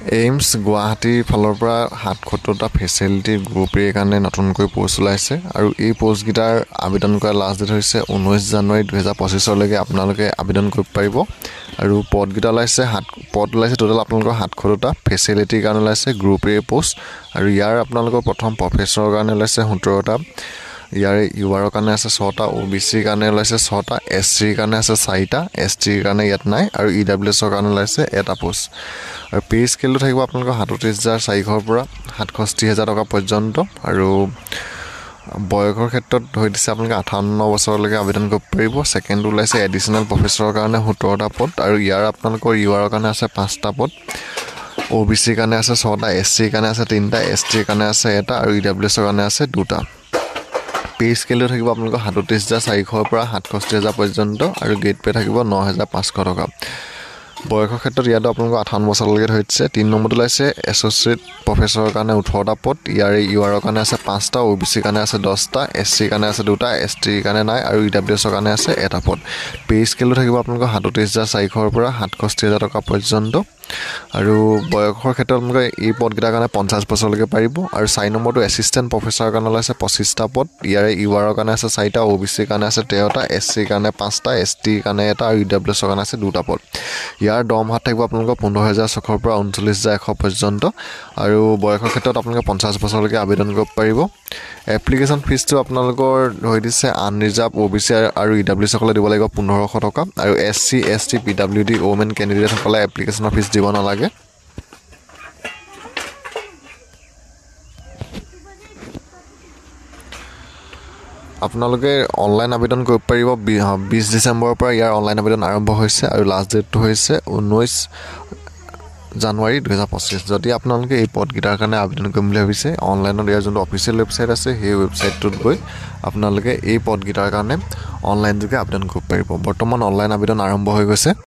AIIMS গুৱাহাটীৰ ফালৰ পৰা ৭৭টা ফেচিলিটি গ্ৰুপ এৰ কাৰণে নতুনকৈ পোষ্ট ওলাইছে আৰু এই পোষ্টকেইটাৰ আবেদন কৰাৰ লাষ্ট ডেট হৈছে 19 জানুৱাৰী 2025লৈকে আপোনালোকে আবেদন কৰিব পাৰিব আৰু পদকেইটা ওলাইছে পদ ওলাইছে টোটাল আপোনালোকৰ ৭৭টা ফেচিলিটিৰ কাৰণে ওলাইছে গ্ৰুপ এ পোষ্ট আৰু ইয়াৰ আপোনালোকৰ প্ৰথম প্ৰফেচৰৰ কাৰণে ওলাইছে 17টা ইয়াৰে ইউআৰৰ কাৰণে আছে 6টা ওবিচিৰ কাৰণে ওলাইছে 6টা এছচিৰ কাৰণে আছে 4টা এছটিৰ কাৰণে ইয়াত নাই আৰু ইডব্লিউএছৰ কাৰণে ওলাইছে এটা পোষ্ট আৰু পে স্কেলটো থাকিব আপোনালোকৰ ৩৭,৪০০ৰ পৰা ৬৭,০০০ টকা পৰ্যন্ত আৰু বয়সৰ ক্ষেত্ৰত হৈ দিছে আপোনালোকে ৫৮ বছৰলৈকে আবেদন কৰিব পাৰিব সেকেন্ড ওলাইছে এডিশনাল প্ৰফেচৰৰ কাৰণে 17টা পদ আৰু ইয়াৰ আপোনালোকৰ ইউআৰৰ কাৰণে আছে 5টা পদ ওবিচিৰ কাৰণে আছে 6টা এছচিৰ কাৰণে আছে 3টা এছটিৰ কাৰণে আছে এটা আৰু ইডব্লিউএছৰ কাৰণে আছে 2টা পে স্কেলটো থাকিব আপোনালোকৰ ৩৭,৪০০ৰ পৰা ৬৭,০০০ পৰ্যন্ত আৰু গেট পে থাকিব ৯,৫০০ টকা বয়সৰ ক্ষেত্ৰত ইয়াতো আপোনালোকৰ ৫৮ বছৰলৈকে হৈছে ৩ নম্বৰটো ওলাইছে এছ'চিয়েট প্ৰফেচৰৰ কাৰণে ১৮টা পদ ইয়াৰে ইউআৰৰ কাৰণে আছে 5টা ওবিচিৰ কাৰণে আছে 10টা এছচিৰ কাৰণে আছে 2টা এছটিৰ কাৰণে নাই আৰু ইডব্লিউএছৰ কাৰণে আছে এটা পদ পে স্কেলটো থাকিব আপোনালোকৰ ৩৭,৪০০ৰ পৰা ৬৭,০০০ টকা পৰ্যন্ত আৰু বয়সৰ ক্ষেত্ৰত আপোনালোকে এই পদকেইটাৰ কাৰণে ৫০ বছৰলৈকে পাৰিব আৰু ৪ নম্বৰটো এছিষ্টেণ্ট প্ৰফেচৰৰ কাৰণে ওলাইছে ২৫টা পদ ইয়াৰে ইউআৰৰ কাৰণে আছে 4টা ওবিচিৰ কাৰণে আছে 13টা এছচিৰ কাৰণে 5টা এছটিৰ কাৰণে এটা আৰু ইডব্লিউএছৰ কাৰণে আছে 2টা পদ ইয়াৰ দৰমহা থাকিব আপোনালোকৰ ১৫,০০০ পৰা ৩৯,১০০ পৰ্যন্ত আৰু বয়সৰ ক্ষেত্ৰত আপোনালোকে ৫০ বছৰলৈকে আবেদন কৰিব পাৰিব এপ্লিকেশ্যন ফিজটো আপোনালোকৰ হৈ দিছে আনৰিজাৰ্ভ ওবিচি আৰু ইডব্লিউএছসকলে দিব লাগিব ১৫০০ টকা আৰু এছচি এছটি পিডব্লিউডি ওমেন কেণ্ডিডেটসকলে এপ্লিকেশ্যনৰ ফিজ দিব নালাগে আপোনালোকে অনলাইন আবেদন কৰিব পাৰিব ২০ ডিচেম্বৰৰ পৰা ইয়াৰ অনলাইন আবেদন আৰম্ভ হৈছে আৰু লাষ্ট ডেটটো হৈছে 19 জানুৱাৰী 2025 যদি আপোনালোকে এই পদকেইটাৰ কাৰণে আবেদন কৰিম বুলি ভাবিছে অনলাইনত ইয়াৰ যোনটো অফিচিয়েল ৱেবছাইট আছে সেই ৱেবছাইটটোত গৈ আপোনালোকে এই পদকেইটাৰ কাৰণে অনলাইন যোগে আবেদন কৰিব পাৰিব বৰ্তমান অনলাইন আবেদন আৰম্ভ হৈ গৈছে